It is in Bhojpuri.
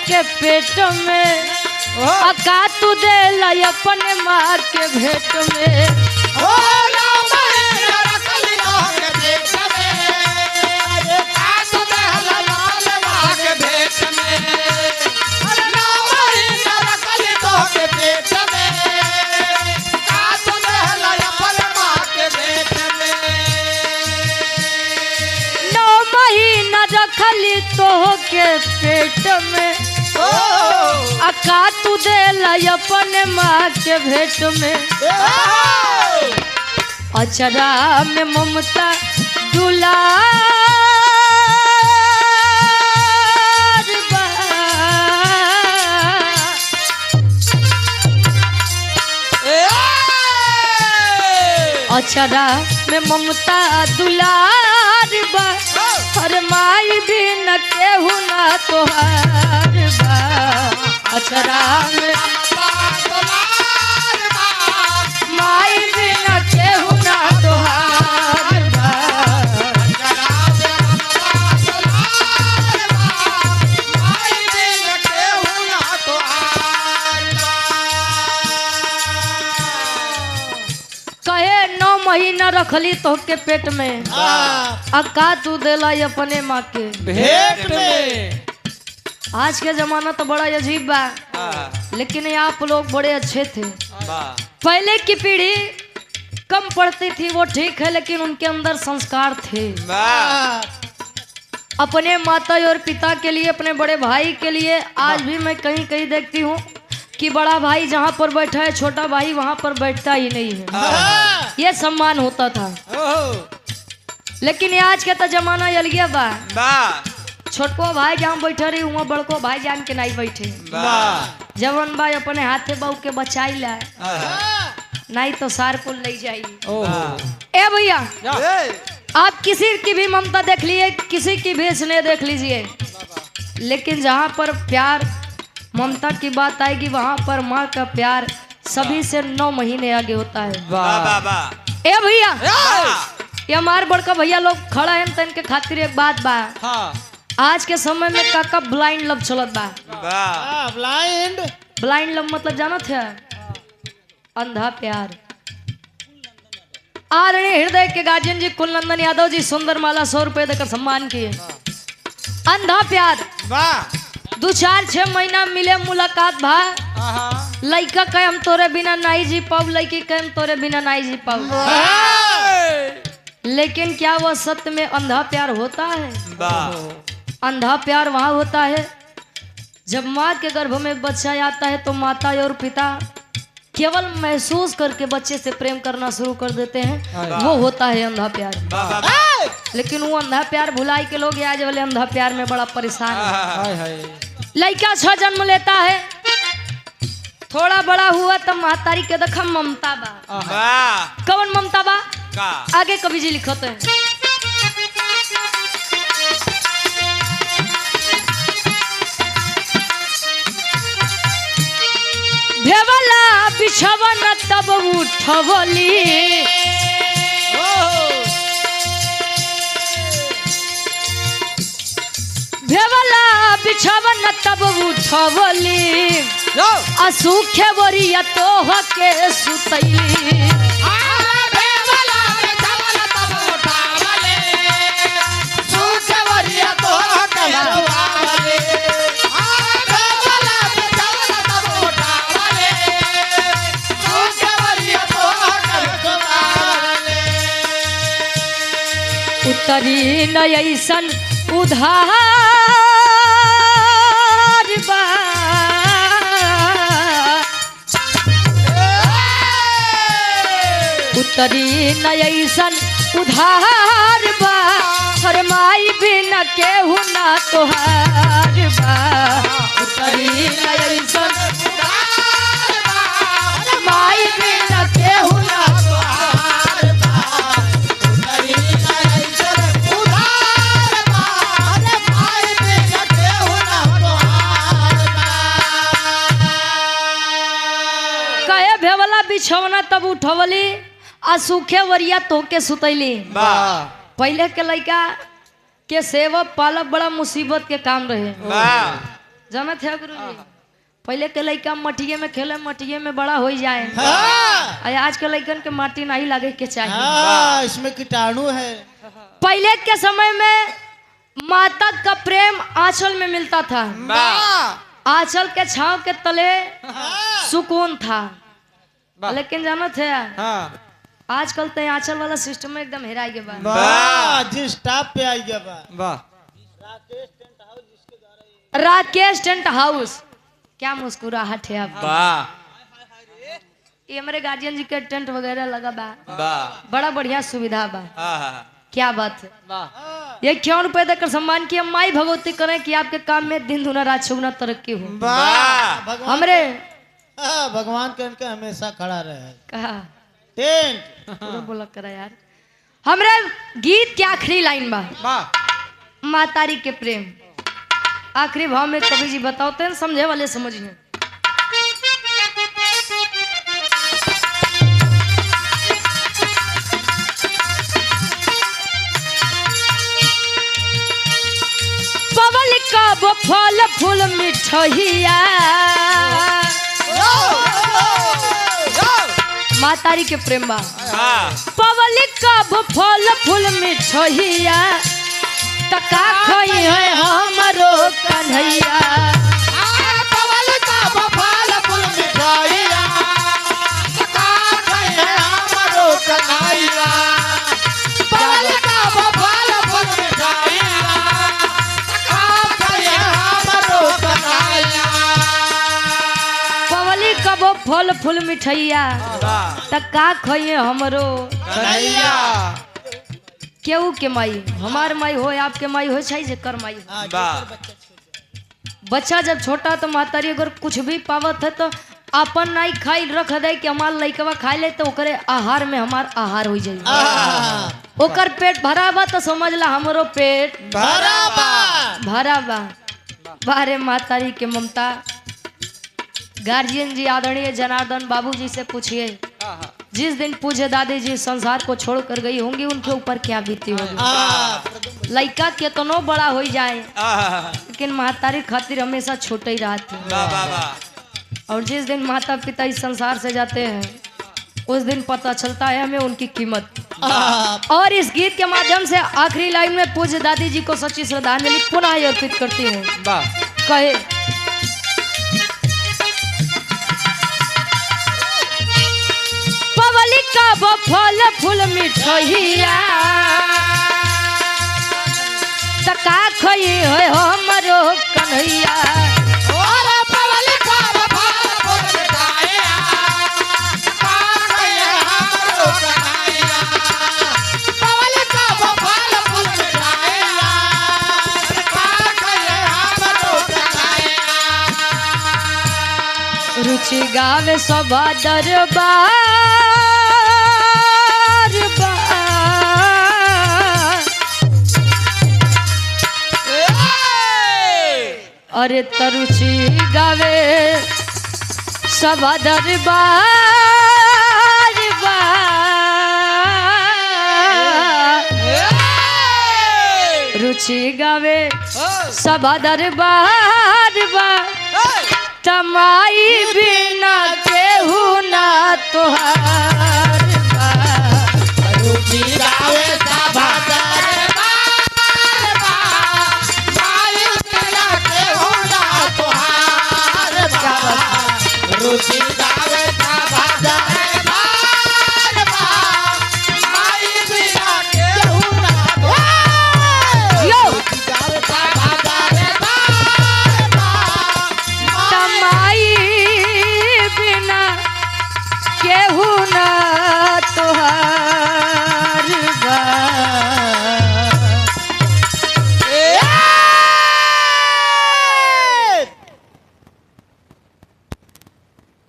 के पेट में अका तू दे लाई अपने माँ के भेंट में रखली तो के पेट में अका तू दे लाई अपने माँ के भेंट में अचरा में ममता दुलार अचरा में ममता दुलार बा हर माई भी न केहू ना तोहार बा अचरा में माई भी न केहू ना तोहार बा कहे 9 महीना रखली तो के पेट में अका तू देला अपने माँ के भेंट में। आज के जमाना तो बड़ा अजीब बा लेकिन आप लोग बड़े अच्छे थे। पहले की पीढ़ी कम पढ़ती थी वो ठीक है लेकिन उनके अंदर संस्कार थे। अपने माता और पिता के लिए अपने बड़े भाई के लिए आज भी मैं कहीं कहीं देखती हूँ कि बड़ा भाई जहाँ पर बैठा है छोटा भाई वहाँ पर बैठता ही नहीं है। ये सम्मान होता था लेकिन आज के तो जमाना अलगे बा। छोटको भाई जहाँ बैठे रही वहाँ बड़को भाई जान के नहीं बैठे। जवन भाई अपने हाथे बहू के बचाई ला नहीं तो सार को ले जाई। ए भैया आप किसी की भी ममता देख लिए किसी की भी स्नेह देख लीजिए लेकिन जहाँ पर प्यार ममता की बात आएगी वहाँ पर माँ का प्यार सभी से 9 महीने आगे होता है। ए भैया ये हमारे बड़का भैया लोग खड़ा है तो इनके खातिर एक बात बा। आज के समय में काका ब्लाइंड लव चलत बा। ब्लाइंड लव मतलब जाना थे अंधा प्यार। आदरणीय हृदय के गार्जियन जी कुलनंदन यादव जी सुंदर माला 100 रुपए देकर सम्मान किए। अंधा प्यार 2-4-6 महीना मिले मुलाकात भा लड़का कहे हम तोरे बिना नहीं जी पाऊ लड़की कहे हम तोरे बिना नहीं जी पाऊ। लेकिन क्या वह सत्य में अंधा प्यार होता है? अंधा प्यार वहाँ होता है जब माँ के गर्भ में बच्चा आता है तो माता और पिता केवल महसूस करके बच्चे से प्रेम करना शुरू कर देते हैं। वो होता है अंधा प्यार। लेकिन वो अंधा प्यार भुलाई के लोग आज वाले अंधा प्यार में बड़ा परेशान है। लड़का 6 जन्म लेता है थोड़ा बड़ा हुआ तो महतारी के देखा ममता बा। कौन ममता बा? आगे कवि जी लिखते हैं भेवला बिछवन तब उठवली भेवला बिछवन तब उठवली असुखे बोरिया तोह के सुतैली। उतरी न ऐसन उधार बा उतरी न ऐसन उधार बा हर माई भी न केहू ना तोहार बा। उतरी न ऐसन माई भी न केहू ना तोहार बा। बिछौना तब उठवली आ सूखे वरिया तोके सुतैली। पहले के लड़का के सेवक पालब बड़ा मुसीबत के काम रहे। जमे थे गुरुजी पहले के लड़का मटिये में खेले मटिये में बड़ा हो जाए आज के लड़कन के माटी नहीं लगे के चाहिए इसमें कीटाणु है। पहले के समय में माता का प्रेम आंचल में मिलता था आंचल के छांव के तले सुकून था लेकिन जाना थे आजकल तो आंचल वाला सिस्टम एकदम हेरा गया जिस टॉप पे आई गया राकेश टेंट हाउस क्या मुस्कुराहट है आप ये हमारे गार्जियन जी के टेंट वगैरह लगा बा बड़ा बढ़िया सुविधा बा क्या बात है ये 1 रुपए देकर सम्मान किया माई भगवती करें कि आपके काम में दिन दुना रात चौगुना तरक्की हो हमरे भगवान के उनके हमेशा खड़ा रहे कहा टेंट बोला करा यार हमरे गीत के आखिरी लाइन बा मातारी के प्रेम आखिरी भाव में कवि जी बताते हैं समझे वाले समझिए पवल का वो फल फूल मिठैया मातारी के प्रेम बा पवल का वो फल फूल मिठैया तका खोई है हमरो कन्हैया पवल का फल फूल मिठाइया तका खोई है हमरो कन्हैया पवल का फल फूल मिठाइया तका खोई है हमरो कन्हैया पवली कबो फल फूल मिठैया तका खोई है हमरो कन्हैया केहू के माई हमार माई हो आपके माई हो चाहे जेकर माई हो बच्चा जब छोटा तो मातारी अगर कुछ भी पावत है तो अपन नहीं खाई रख दे कि हमार लइकवा खाई ले तो ओकरे आहार में हमार आहार हो जाए ओकर पेट भरा बा तो समझ ला हमरो पेट भरा बा बारे मातारी के ममता गार्जियन जी आदरणीय जनार्दन बाबूजी से पूछिए जिस दिन पूजे दादी जी संसार को छोड़कर गई होंगी उनके ऊपर क्या बीती होगी लड़का कितनो बड़ा हो जाए लेकिन मातारी खातिर हमेशा छोटे ही रहते और जिस दिन माता पिता इस संसार से जाते हैं उस दिन पता चलता है हमें उनकी कीमत और इस गीत के माध्यम से आखिरी लाइन में पूज्य दादी जी को सच्ची श्रद्धांजलि पुनः अर्पित करती हूँ कहे पवली का वो फल फूल मिठैया तका खोई हो हमरो कन्हैया रुचि गावे सभा दरबार अरे तरुचि गावे सभा दरबार रुचि गावे सभा दरबार तमाई बिना केहू ना तोहार रुचि गावे सभा रुचि